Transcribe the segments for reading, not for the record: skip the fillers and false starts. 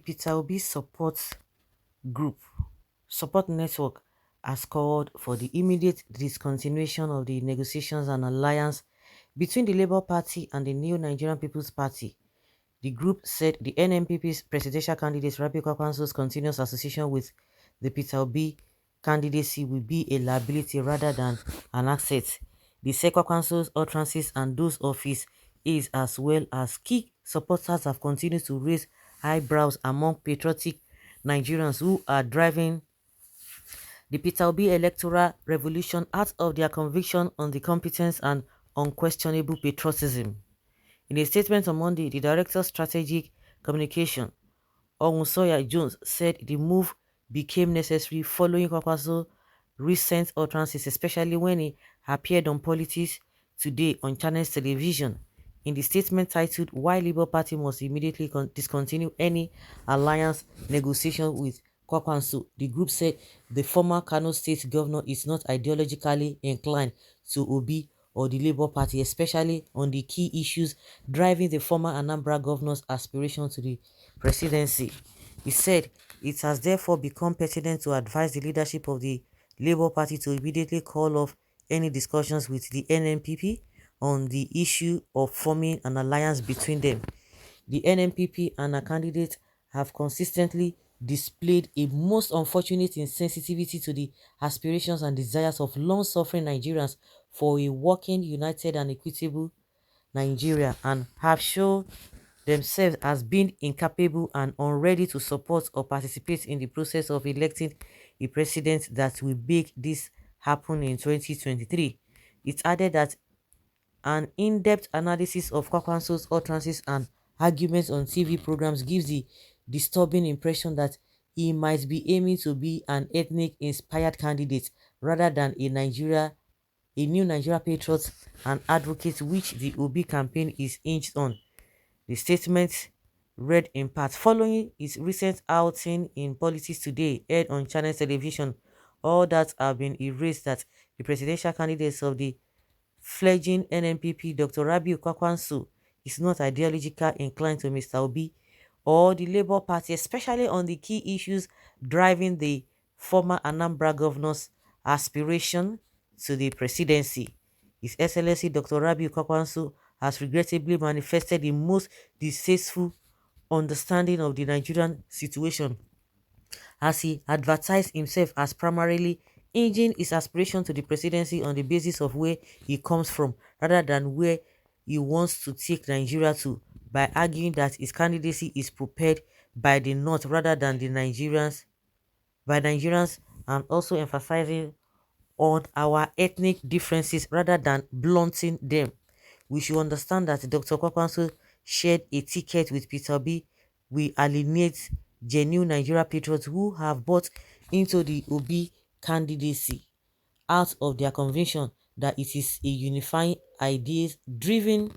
Peter Obi group support network has called for the immediate discontinuation of the negotiations and alliance between the Labour Party and the New Nigerian People's Party. The group said the NNPP's presidential candidate Rabi Kwakwanso's continuous association with the Peter Obi candidacy will be a liability rather than an asset. The said Kwakwanso's utterances and those of his aides as well as key supporters have continued to raise eyebrows among patriotic Nigerians who are driving the Peter Obi electoral revolution out of their conviction on the competence and unquestionable patriotism. In a statement on Monday, the Director of Strategic Communication, Ogunsoya Jones, said the move became necessary following Kwakwanso's recent utterances, especially when he appeared on Politics Today on Channels Television. In the statement titled "Why Labour Party Must Immediately Discontinue Any Alliance Negotiation with Kwakwanso," the group said the former Kano State Governor is not ideologically inclined to Obi or the Labour Party, especially on the key issues driving the former Anambra Governor's aspiration to the presidency. He said it has therefore become pertinent to advise the leadership of the Labour Party to immediately call off any discussions with the NNPP on the issue of forming an alliance between them. The NNPP and a candidate have consistently displayed a most unfortunate insensitivity to the aspirations and desires of long-suffering Nigerians for a working, united and equitable Nigeria, and have shown themselves as being incapable and unready to support or participate in the process of electing a president that will make this happen in 2023. It added that an in-depth analysis of Kwakwanso's utterances and arguments on TV programs gives the disturbing impression that he might be aiming to be an ethnic-inspired candidate rather than a new Nigeria patriot and advocate, which the Obi campaign is hinged on. The statement read in part: following his recent outing in Politics Today, aired on Channel Television, all that have been erased that the presidential candidates of the fledgling NNPP, Dr. Rabiu Kwakwanso, is not ideologically inclined to Mr. Obi or the Labour Party, especially on the key issues driving the former Anambra Governor's aspiration to the presidency. His Excellency Dr. Rabiu Kwakwanso has regrettably manifested the most distasteful understanding of the Nigerian situation, as he advertised himself as primarily hinging his aspiration to the presidency on the basis of where he comes from rather than where he wants to take Nigeria to, by arguing that his candidacy is prepared by the North rather than the Nigerians, and also emphasizing on our ethnic differences rather than blunting them. We should understand that Dr. Kwakwanso shared a ticket with Peter B. We alienate genuine Nigeria patriots who have bought into the Obi candidacy out of their conviction that it is a unifying ideas driven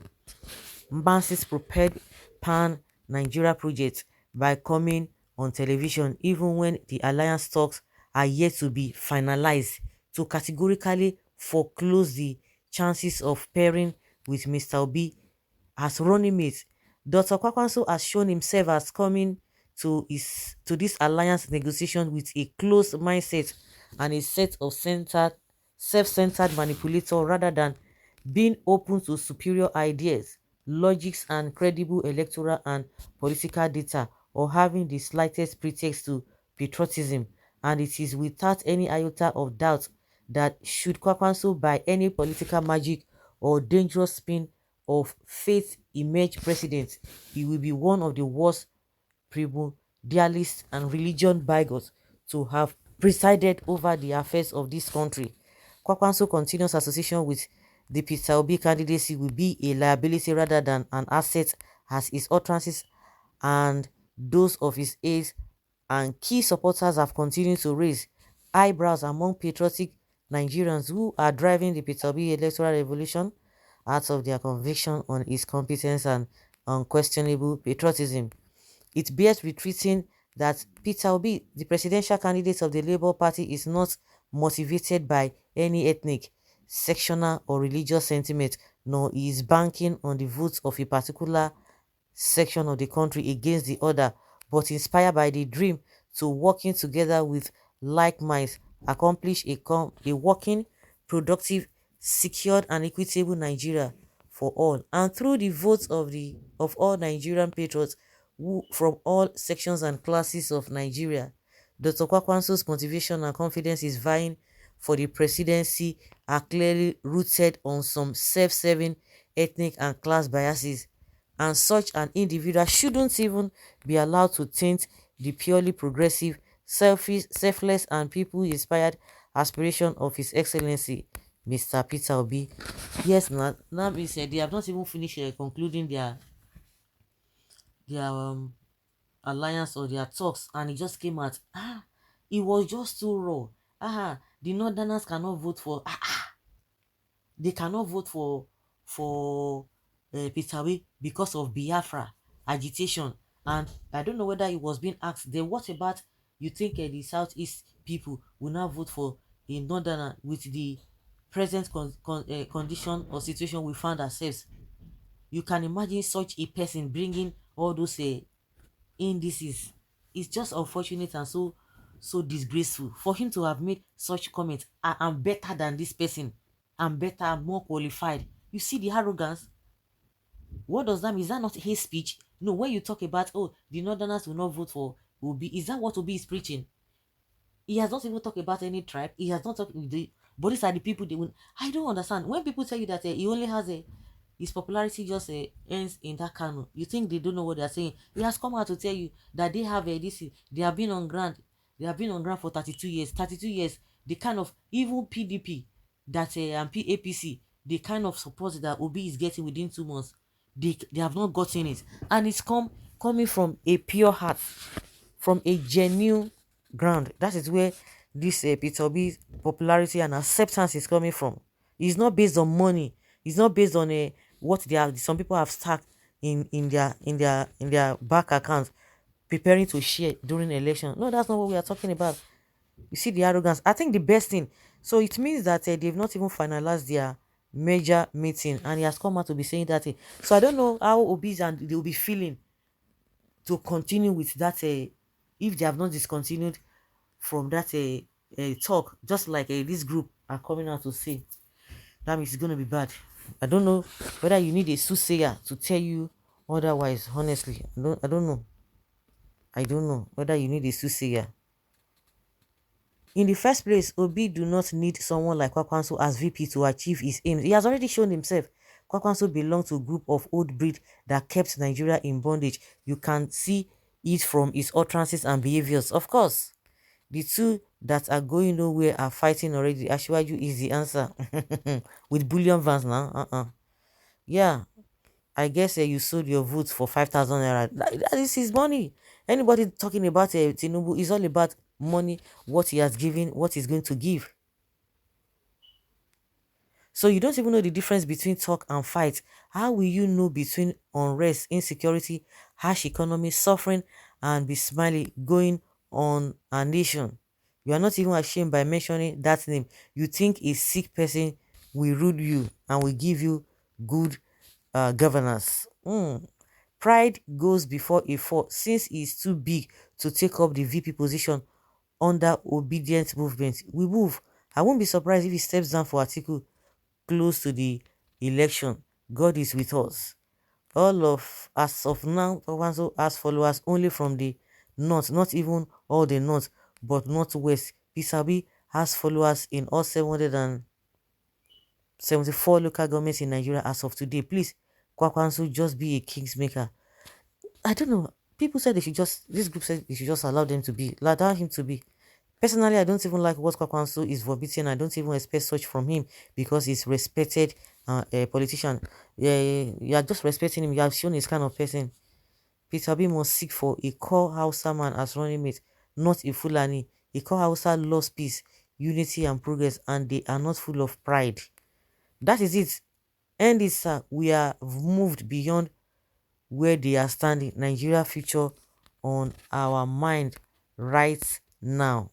masses prepared pan Nigeria project by coming on television even when the alliance talks are yet to be finalized, to categorically foreclose the chances of pairing with Mr. Obi as running mate. Dr. Kwakwanso has shown himself as coming to this alliance negotiation with a closed mindset and a set of self-centered manipulator rather than being open to superior ideas, logics and credible electoral and political data, or having the slightest pretext to patriotism. And it is without any iota of doubt that should Kwakwanso by any political magic or dangerous spin of fate emerge president, he will be one of the worst primordialists and religion bigots to have presided over the affairs of this country. Kwakwanso continuous association with the Peter Obi candidacy will be a liability rather than an asset, as his utterances and those of his aides and key supporters have continued to raise eyebrows among patriotic Nigerians who are driving the Peter Obi electoral revolution out of their conviction on his competence and unquestionable patriotism. It bears retreating that Peter Obi, the presidential candidate of the Labour Party, is not motivated by any ethnic, sectional or religious sentiment, nor is banking on the votes of a particular section of the country against the other, but inspired by the dream to working together with like minds, accomplish a working, productive, secured, and equitable Nigeria for all. And through the votes of all Nigerian patriots who, from all sections and classes of Nigeria, Dr. Kwakwanso's motivation and confidence is vying for the presidency are clearly rooted on some self-serving ethnic and class biases, and such an individual shouldn't even be allowed to taint the purely progressive, selfish, selfless, and people-inspired aspiration of His Excellency, Mr. Peter Obi. Yes, now being said, they have not even finished concluding their alliance or their talks, and it just came out. It was just too raw. The Northerners cannot vote for. They cannot vote for Peter Obi because of Biafra agitation. And I don't know whether he was being asked, then what about you think the Southeast people will now vote for a Northerner with the present condition or situation we found ourselves? You can imagine such a person bringing all those indices. It's just unfortunate and so disgraceful for him to have made such comments. I'm better than this person. I'm better, I'm more qualified. You see the arrogance? What does that mean? Is that not hate speech? No, when you talk about, oh, the Northerners will not vote for Obi, is that what Obi is preaching? He has not even talked about any tribe. He has not talked with the, but these are the people they will. I don't understand. When people tell you that he only has his popularity just ends in that Kano, you think they don't know what they are saying. He has come out to tell you that they have this, they have been on ground. They have been on ground for 32 years. 32 years, the kind of even PDP that and APC, the kind of support that Obi is getting within 2 months, they have not gotten it. And it's coming from a pure heart, from a genuine ground. That is where this Peter Obi's popularity and acceptance is coming from. It's not based on money. It's not based on what they are. Some people have stacked in their bank accounts, preparing to share during election. No, that's not what we are talking about. You see the arrogance. I think the best thing. So it means that they've not even finalized their major meeting, and he has come out to be saying that. So I don't know how Obi's and they will be feeling to continue with that. If they have not discontinued from that talk, just like this group are coming out to say, that means it's going to be bad. I don't know whether you need a soothsayer to tell you otherwise. Honestly, I don't know. I don't know whether you need a soothsayer. In the first place, Obi do not need someone like Kwakwanso as VP to achieve his aims. He has already shown himself. Kwakwanso belonged to a group of old breed that kept Nigeria in bondage. You can see it from his utterances and behaviors. Of course, the two that are going nowhere are fighting already. Ashwaju is the answer. With bullion vans now. Yeah, I guess you sold your votes for 5,000 naira. That is his money. Anybody talking about Tinubu is all about money, what he has given, what he's going to give. So you don't even know the difference between talk and fight. How will you know between unrest, insecurity, harsh economy, suffering, and be smiling going on a nation? You are not even ashamed by mentioning that name. You think a sick person will rule you and will give you good governance. Pride goes before a fall. Since he's too big to take up the VP position under obedient movement, we move. I won't be surprised if he steps down for article close to the election. God is with us. All of as of now, Kwakwanso has followers only from the north, not even all the north, but northwest. Pisabi has followers in all 774 local governments in Nigeria as of today. Please, Kwakwanso, just be a kingsmaker. I don't know. People said this group said they should just allow them to be, allow him to be. Personally, I don't even like what Kwakwanso is verbatim. I don't even expect such from him because he's respected a politician. Yeah, you are just respecting him. You have shown his kind of person. Peter B must seek for a core Hausa man as running mate, not a Fulani. A core Hausa loves peace, unity, and progress, and they are not full of pride. That is it. And this, we are moved beyond where they are standing. Nigeria future on our mind right now.